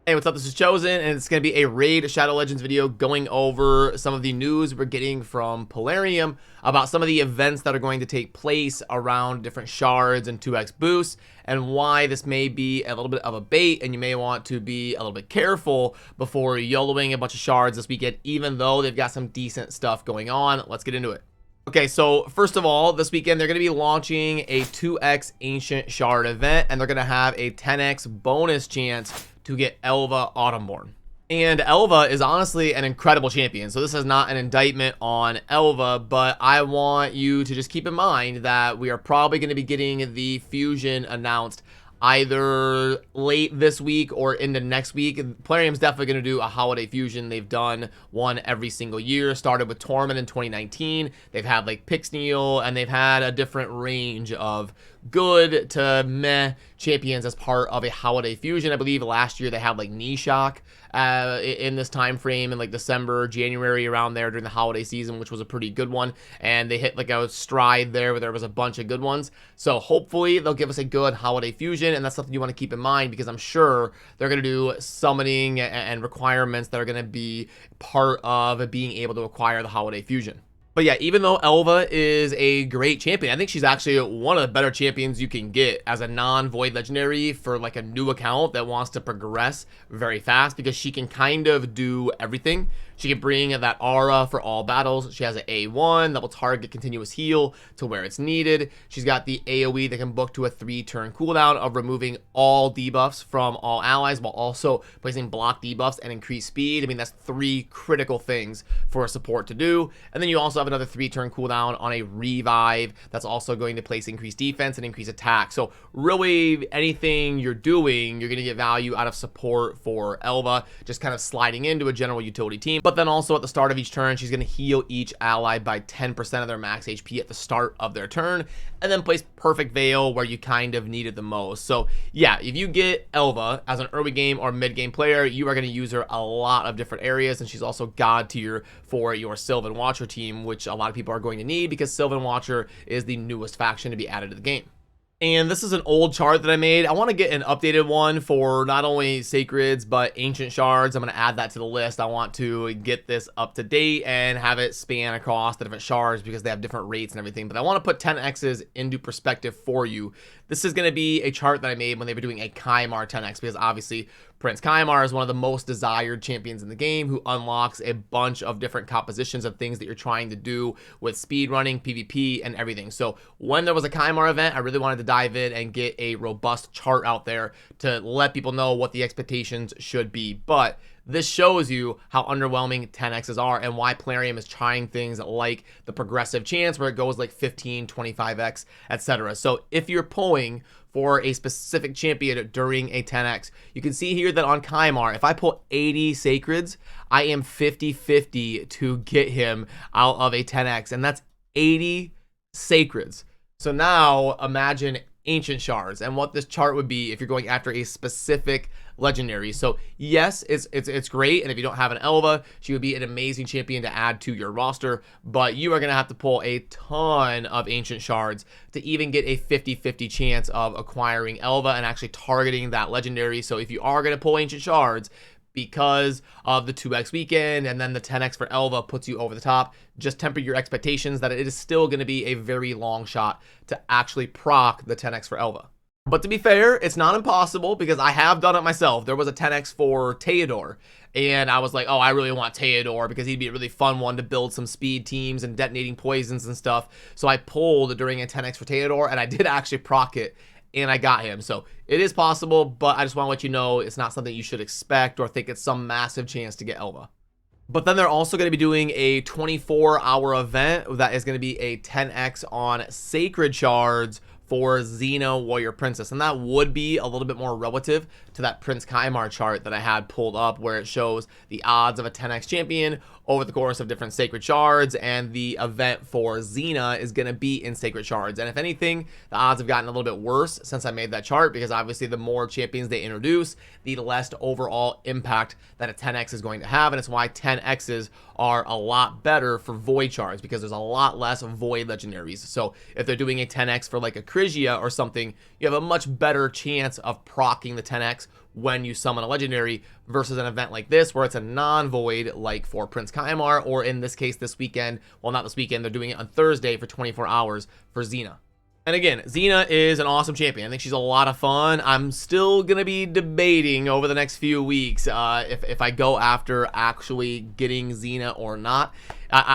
Hey, what's up? This is Chosen, and it's going to be a Raid Shadow Legends video going over some of the news we're getting from Polarium about some of the events that are going to take place around different shards and 2x boosts, and why this may be a little bit of a bait, and you may want to be a little bit careful before YOLOing a bunch of shards this weekend, even though they've got some decent stuff going on. Let's get into it. Okay, so first of all, this weekend they're going to be launching a 2x Ancient Shard event, and they're going to have a 10x bonus chance to get Elva Autumnborn. And Elva is honestly an incredible champion, so this is not an indictment on Elva, but I want you to just keep in mind that we are probably going to be getting the fusion announced either late this week or into next week. Polarium's definitely going to do a holiday fusion. They've done one every single year. Started with Torment in 2019. They've had like Pixneal, and they've had a different range of good to meh champions as part of a holiday fusion. I believe last year they had like Nishok in this time frame in like December, January, around there during the holiday season, which was a pretty good one. And they hit like a stride there where there was a bunch of good ones. So hopefully they'll give us a good holiday fusion, and that's something you want to keep in mind, because I'm sure they're going to do summoning and requirements that are going to be part of being able to acquire the holiday fusion. But yeah, even though Elva is a great champion, I think she's actually one of the better champions you can get as a non-void legendary for like a new account that wants to progress very fast, because she can kind of do everything. She can bring that aura for all battles. She has an A1 that will target continuous heal to where it's needed. She's got the AoE that can book to a 3-turn cooldown of removing all debuffs from all allies, while also placing block debuffs and increased speed. I mean, that's 3 critical things for a support to do. And then you also have another 3-turn cooldown on a revive that's also going to place increased defense and increased attack. So really, anything you're doing, you're going to get value out of support for Elva, just kind of sliding into a general utility team. But then also at the start of each turn, she's going to heal each ally by 10% of their max HP at the start of their turn, and then place Perfect Veil where you kind of need it the most. So yeah, if you get Elva as an early game or mid game player, you are going to use her a lot of different areas, and she's also god tier for your Sylvan Watcher team, which a lot of people are going to need because Sylvan Watcher is the newest faction to be added to the game. And this is an old chart that I made. I want to get an updated one for not only Sacreds, but Ancient Shards. I'm going to add that to the list. I want to get this up to date and have it span across the different shards because they have different rates and everything. But I want to put 10Xs into perspective for you. This is going to be a chart that I made when they were doing a Kymar 10X, because obviously Prince Kymar is one of the most desired champions in the game, who unlocks a bunch of different compositions of things that you're trying to do with speedrunning, PvP, and everything. So when there was a Kymar event, I really wanted to dive in and get a robust chart out there to let people know what the expectations should be. But this shows you how underwhelming 10Xs are and why Polarium is trying things like the progressive chance, where it goes like 15, 25X, etc. So if you're pulling for a specific champion during a 10X, you can see here that on Kymar, if I pull 80 Sacreds, I am 50-50 to get him out of a 10X, and that's 80 Sacreds. So now imagine Ancient Shards and what this chart would be if you're going after a specific legendary. So yes, it's great, and if you don't have an Elva, she would be an amazing champion to add to your roster, but you are going to have to pull a ton of Ancient Shards to even get a 50-50 chance of acquiring Elva and actually targeting that legendary. So if you are going to pull Ancient Shards, because of the 2x weekend and then the 10x for Elva puts you over the top, just temper your expectations that it is still going to be a very long shot to actually proc the 10x for Elva. But to be fair, it's not impossible, because I have done it myself. There was a 10x for Theodore, and I was like, oh, I really want Theodore because he'd be a really fun one to build some speed teams and detonating poisons and stuff. So I pulled during a 10x for Theodore, and I did actually proc it, and I got him. So it is possible, but I just want to let you know it's not something you should expect or think it's some massive chance to get Elva. But then they're also going to be doing a 24-hour event that is going to be a 10x on Sacred Shards for Zena Warrior Princess, and that would be a little bit more relative to that Prince Kymar chart that I had pulled up, where it shows the odds of a 10x champion over the course of different Sacred Shards, and the event for Zena is going to be in Sacred Shards. And if anything, the odds have gotten a little bit worse since I made that chart, because obviously the more champions they introduce, the less overall impact that a 10x is going to have, and it's why 10x's are a lot better for void shards, because there's a lot less void legendaries. So if they're doing a 10x for like a Crisia or something, you have a much better chance of proccing the 10x when you summon a legendary versus an event like this where it's a non-void like for Prince Kaimar, or in this case this weekend, well, not this weekend, they're doing it on Thursday for 24 hours for Zena. And again, Zena is an awesome champion. I think she's a lot of fun. I'm still going to be debating over the next few weeks if I go after actually getting Zena or not.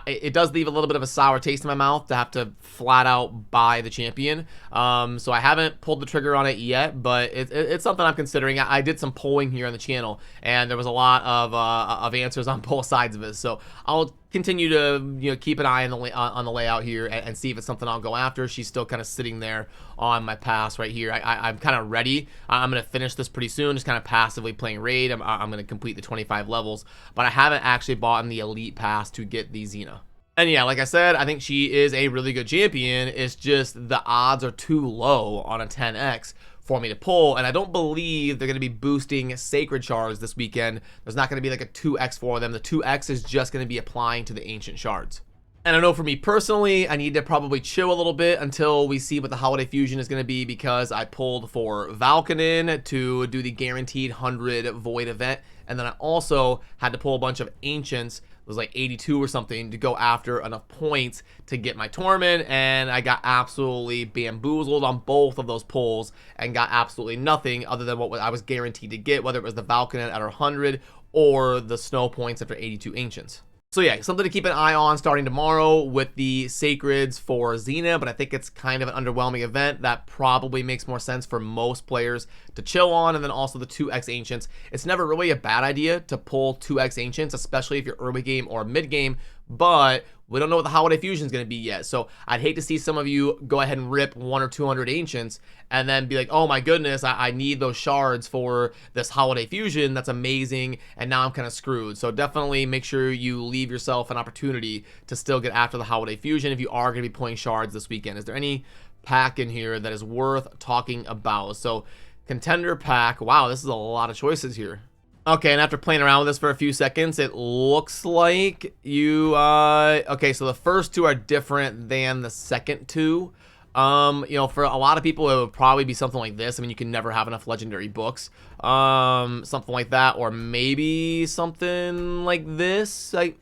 It does leave a little bit of a sour taste in my mouth to have to flat out buy the champion. So I haven't pulled the trigger on it yet, but it's something I'm considering. I did some polling here on the channel, and there was a lot of answers on both sides of it. So I'll continue to keep an eye on the layout here and see if it's something I'll go after. She's still kind of sitting there on my pass right here. I'm kind of ready. I'm going to finish this pretty soon, just kind of passively playing raid. I'm going to complete the 25 levels, but I haven't actually bought in the elite pass to get the Zena. And yeah, like I said, I think she is a really good champion. It's just the odds are too low on a 10x for me to pull, and I don't believe they're going to be boosting Sacred Shards this weekend. There's not going to be like a 2x for them. The 2x is just going to be applying to the Ancient Shards. And I know for me personally, I need to probably chill a little bit until we see what the Holiday Fusion is going to be, because I pulled for Valkanen to do the guaranteed 100 Void event, and then I also had to pull a bunch of Ancients. It was like 82 or something to go after enough points to get my Torment, and I got absolutely bamboozled on both of those pulls and got absolutely nothing other than what I was guaranteed to get, whether it was the Valkanen at 100 or the snow points after 82 Ancients. So yeah, something to keep an eye on starting tomorrow with the Sacreds for Zena, but I think it's kind of an underwhelming event that probably makes more sense for most players to chill on. And then also the 2x Ancients. It's never really a bad idea to pull 2x Ancients, especially if you're early game or mid game, but we don't know what the Holiday Fusion is going to be yet. So I'd hate to see some of you go ahead and rip 100 or 200 Ancients and then be like, oh my goodness, I need those shards for this Holiday Fusion. That's amazing. And now I'm kind of screwed. So definitely make sure you leave yourself an opportunity to still get after the Holiday Fusion if you are going to be pulling shards this weekend. Is there any pack in here that is worth talking about? So contender pack. Wow, this is a lot of choices here. Okay, and after playing around with this for a few seconds, it looks like you, okay, so the first two are different than the second two. For a lot of people, it would probably be something like this. I mean, you can never have enough legendary books. Something like that, or maybe something like this, like,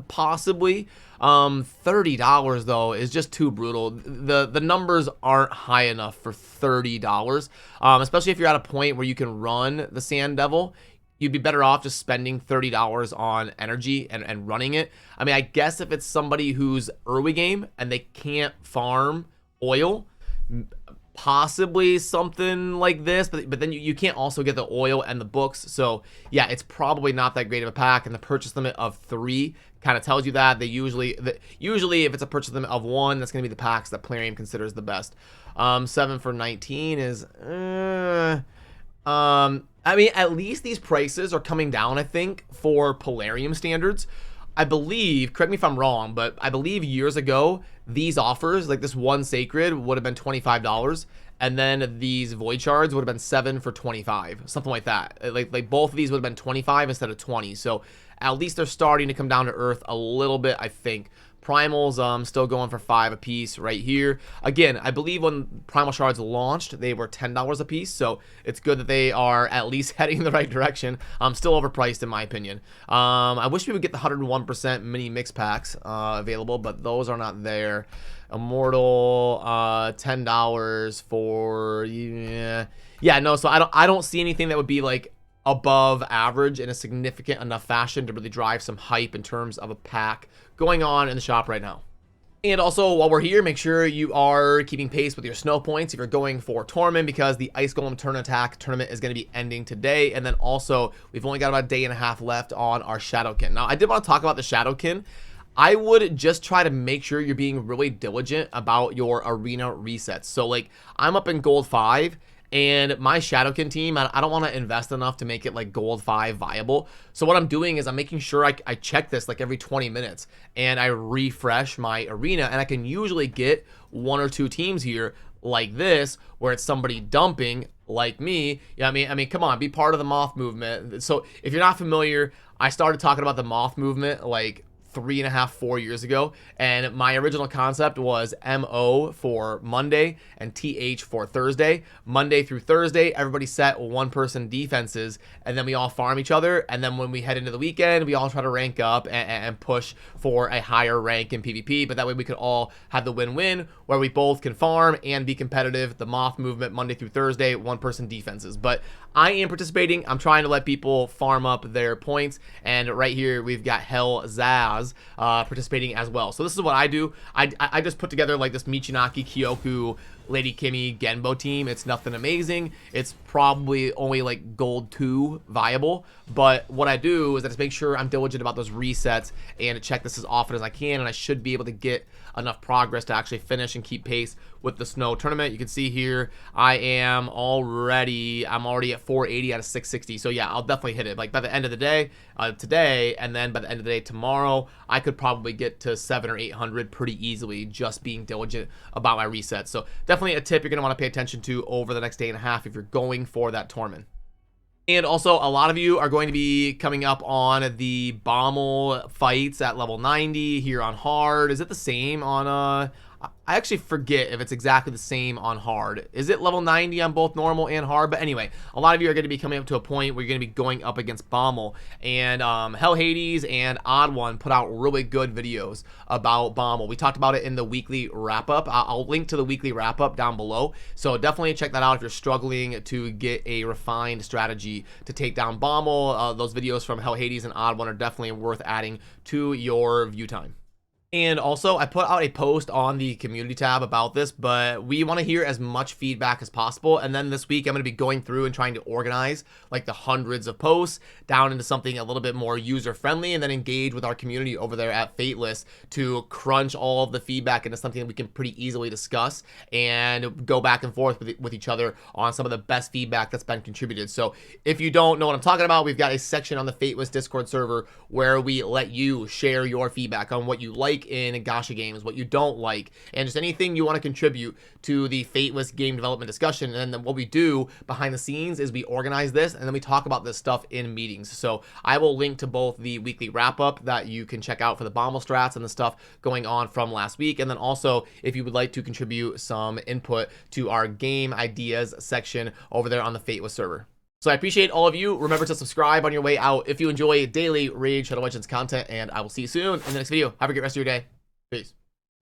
possibly. $30 though is just too brutal. The numbers aren't high enough for $30. Especially if you're at a point where you can run the Sand Devil. You'd be better off just spending $30 on energy and running it. I mean, I guess if it's somebody who's early game and they can't farm oil, possibly something like this, but then you can't also get the oil and the books. So yeah, it's probably not that great of a pack, and the purchase limit of 3 kind of tells you that. They usually if it's a purchase limit of 1, that's going to be the packs that Plarium considers the best. 7 for 19 is I mean, at least these prices are coming down, I think, for Plarium standards. I believe, correct me if I'm wrong, but I believe years ago, these offers, like this one Sacred, would have been $25, and then these Void Shards would have been 7 for 25, something like that. Like both of these would have been 25 instead of 20, so at least they're starting to come down to earth a little bit, I think. Primals still going for 5 a piece right here. Again, I believe when Primal Shards launched, they were $10 a piece, so it's good that they are at least heading in the right direction. Still overpriced in my opinion. I wish we would get the 101% mini mix packs available, but those are not there. Immortal, $10 for, yeah, no, so I don't see anything that would be like above average in a significant enough fashion to really drive some hype in terms of a pack going on in the shop right now. And also, while we're here, make sure you are keeping pace with your snow points if you're going for Torment, because the Ice Golem Turn Attack tournament is going to be ending today. And then also, we've only got about a day and a half left on our Shadowkin. Now, I did want to talk about the Shadowkin. I would just try to make sure you're being really diligent about your arena resets. So, like, I'm up in Gold 5, and my Shadowkin team, I don't want to invest enough to make it like Gold 5 viable. So what I'm doing is I'm making sure I check this like every 20 minutes and I refresh my arena, and I can usually get 1 or 2 teams here like this where it's somebody dumping like me. Yeah, I mean, come on, be part of the moth movement. So if you're not familiar, I started talking about the moth movement like 3.5, 4 years ago, and my original concept was MO for Monday and TH for Thursday. Monday through Thursday, everybody set one-person defenses, and then we all farm each other, and then when we head into the weekend, we all try to rank up and push for a higher rank in PvP, but that way we could all have the win-win, where we both can farm and be competitive. The Moth movement, Monday through Thursday, one-person defenses. But I am participating. I'm trying to let people farm up their points, and right here we've got Hell Zaz participating as well. So this is what I do. I just put together like this Michinaki, Kyoku, Lady Kimmy, Genbo team. It's nothing amazing. It's probably only like gold 2 viable, but what I do is I just make sure I'm diligent about those resets and check this as often as I can, and I should be able to get enough progress to actually finish and keep pace with the snow tournament. You can see here I'm already at 480 out of 660. So yeah, I'll definitely hit it. Like by the end of the day today, and then by the end of the day tomorrow, I could probably get to 700 or 800 pretty easily, just being diligent about my resets. So definitely a tip you're gonna want to pay attention to over the next day and a half if you're going for that tournament. And also, a lot of you are going to be coming up on the Boml fights at level 90 here on hard. Is it the same on I actually forget if it's exactly the same on hard. Is it level 90 on both normal and hard? But anyway, a lot of you are going to be coming up to a point where you're going to be going up against Boml. And Hell Hades and Odd One put out really good videos about Boml. We talked about it in the weekly wrap-up. I'll link to the weekly wrap-up down below. So definitely check that out if you're struggling to get a refined strategy to take down Boml. Those videos from Hell Hades and Odd One are definitely worth adding to your view time. And also, I put out a post on the community tab about this, but we want to hear as much feedback as possible. And then this week, I'm going to be going through and trying to organize like the hundreds of posts down into something a little bit more user-friendly, and then engage with our community over there at Fateless to crunch all of the feedback into something that we can pretty easily discuss and go back and forth with each other on some of the best feedback that's been contributed. So if you don't know what I'm talking about, we've got a section on the Fateless Discord server where we let you share your feedback on what you like in gacha games, what you don't like, and just anything you want to contribute to the Fateless game development discussion. And then what we do behind the scenes is we organize this, and then we talk about this stuff in meetings. So I will link to both the weekly wrap-up that you can check out for the Boml strats and the stuff going on from last week, and then also if you would like to contribute some input to our game ideas section over there on the Fateless server. So I appreciate all of you. Remember to subscribe on your way out if you enjoy daily Raid Shadow Legends content, and I will see you soon in the next video. Have a great rest of your day. Peace.